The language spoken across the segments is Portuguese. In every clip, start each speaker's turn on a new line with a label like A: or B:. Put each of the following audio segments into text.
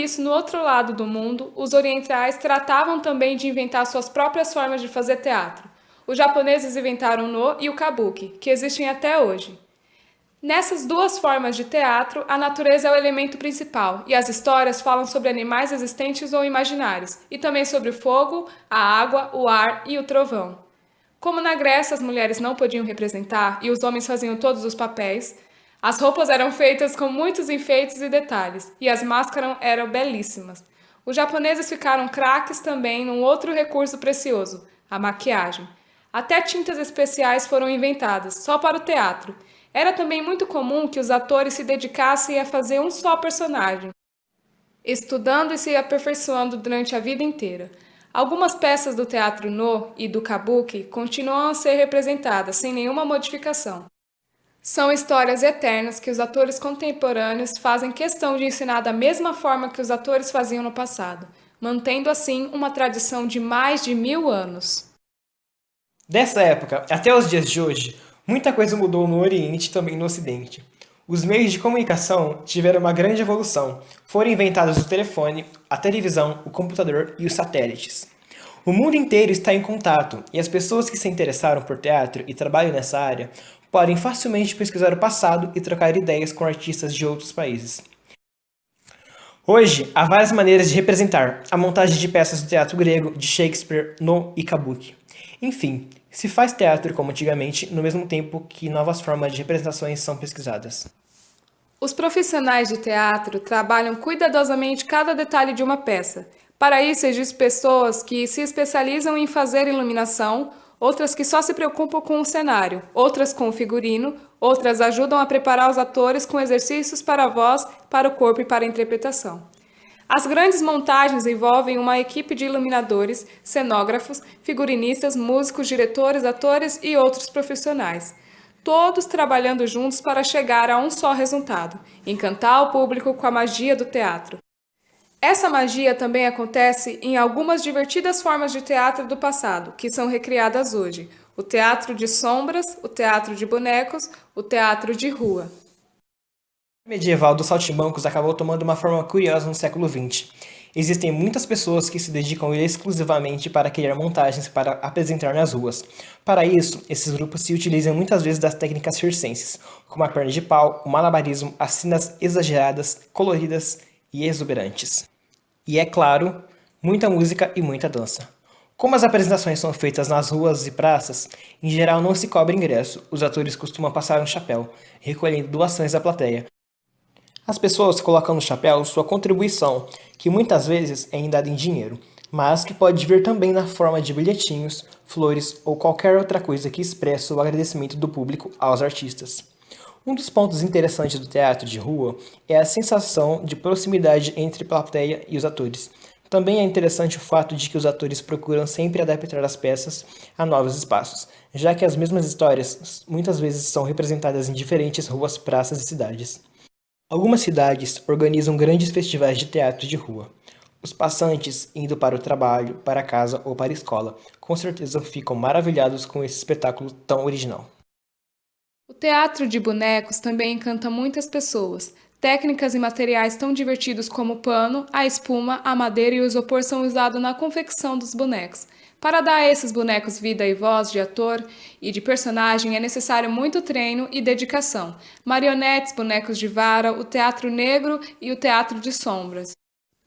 A: isso, no outro lado do mundo, os orientais tratavam também de inventar suas próprias formas de fazer teatro. Os japoneses inventaram o no e o kabuki, que existem até hoje. Nessas duas formas de teatro, a natureza é o elemento principal, e as histórias falam sobre animais existentes ou imaginários, e também sobre o fogo, a água, o ar e o trovão. Como na Grécia as mulheres não podiam representar e os homens faziam todos os papéis, as roupas eram feitas com muitos enfeites e detalhes, e as máscaras eram belíssimas. Os japoneses ficaram craques também num outro recurso precioso, a maquiagem. Até tintas especiais foram inventadas, só para o teatro. Era também muito comum que os atores se dedicassem a fazer um só personagem, estudando e se aperfeiçoando durante a vida inteira. Algumas peças do teatro no e do kabuki continuam a ser representadas sem nenhuma modificação. São histórias eternas que os atores contemporâneos fazem questão de ensinar da mesma forma que os atores faziam no passado, mantendo assim uma tradição de mais de 1000 anos.
B: Dessa época até os dias de hoje, muita coisa mudou no Oriente e também no Ocidente. Os meios de comunicação tiveram uma grande evolução. Foram inventados o telefone, a televisão, o computador e os satélites. O mundo inteiro está em contato e as pessoas que se interessaram por teatro e trabalham nessa área podem facilmente pesquisar o passado e trocar ideias com artistas de outros países. Hoje, há várias maneiras de representar a montagem de peças do teatro grego, de Shakespeare, no e kabuki. Enfim, se faz teatro como antigamente, no mesmo tempo que novas formas de representações são pesquisadas.
A: Os profissionais de teatro trabalham cuidadosamente cada detalhe de uma peça. Para isso, existem pessoas que se especializam em fazer iluminação, outras que só se preocupam com o cenário, outras com o figurino, outras ajudam a preparar os atores com exercícios para a voz, para o corpo e para a interpretação. As grandes montagens envolvem uma equipe de iluminadores, cenógrafos, figurinistas, músicos, diretores, atores e outros profissionais, todos trabalhando juntos para chegar a um só resultado: encantar o público com a magia do teatro. Essa magia também acontece em algumas divertidas formas de teatro do passado, que são recriadas hoje: o teatro de sombras, o teatro de bonecos, o teatro de rua.
B: O medieval dos saltimbancos acabou tomando uma forma curiosa no século XX. Existem muitas pessoas que se dedicam exclusivamente para criar montagens para apresentar nas ruas. Para isso, esses grupos se utilizam muitas vezes das técnicas circenses, como a perna de pau, o malabarismo, as cenas exageradas, coloridas e exuberantes. E é claro, muita música e muita dança. Como as apresentações são feitas nas ruas e praças, em geral não se cobra ingresso, os atores costumam passar um chapéu, recolhendo doações da plateia. As pessoas colocam no chapéu sua contribuição, que muitas vezes é dada em dinheiro, mas que pode vir também na forma de bilhetinhos, flores ou qualquer outra coisa que expressa o agradecimento do público aos artistas. Um dos pontos interessantes do teatro de rua é a sensação de proximidade entre a plateia e os atores. Também é interessante o fato de que os atores procuram sempre adaptar as peças a novos espaços, já que as mesmas histórias muitas vezes são representadas em diferentes ruas, praças e cidades. Algumas cidades organizam grandes festivais de teatro de rua. Os passantes, indo para o trabalho, para casa ou para a escola, com certeza ficam maravilhados com esse espetáculo tão original.
A: O teatro de bonecos também encanta muitas pessoas. Técnicas e materiais tão divertidos como o pano, a espuma, a madeira e o isopor são usados na confecção dos bonecos. Para dar a esses bonecos vida e voz de ator e de personagem é necessário muito treino e dedicação. Marionetes, bonecos de vara, o teatro negro e o teatro de sombras.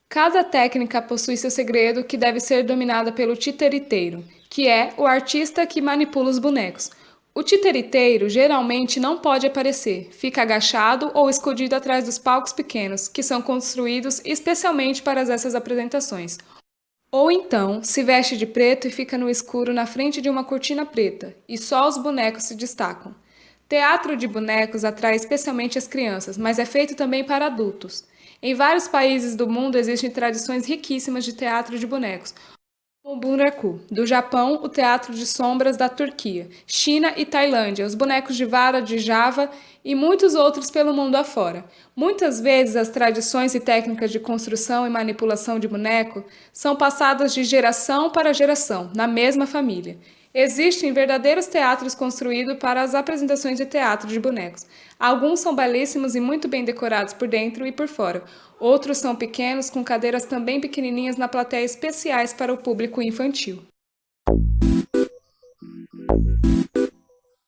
A: Cada técnica possui seu segredo que deve ser dominada pelo titiriteiro, que é o artista que manipula os bonecos. O titiriteiro geralmente não pode aparecer, fica agachado ou escondido atrás dos palcos pequenos, que são construídos especialmente para essas apresentações. Ou então, se veste de preto e fica no escuro na frente de uma cortina preta, e só os bonecos se destacam. Teatro de bonecos atrai especialmente as crianças, mas é feito também para adultos. Em vários países do mundo existem tradições riquíssimas de teatro de bonecos, como o Bunraku, do Japão, o teatro de sombras da Turquia, China e Tailândia, os bonecos de vara de Java e muitos outros pelo mundo afora. Muitas vezes as tradições e técnicas de construção e manipulação de boneco são passadas de geração para geração, na mesma família. Existem verdadeiros teatros construídos para as apresentações de teatro de bonecos. Alguns são belíssimos e muito bem decorados por dentro e por fora. Outros são pequenos, com cadeiras também pequenininhas na plateia especiais para o público infantil.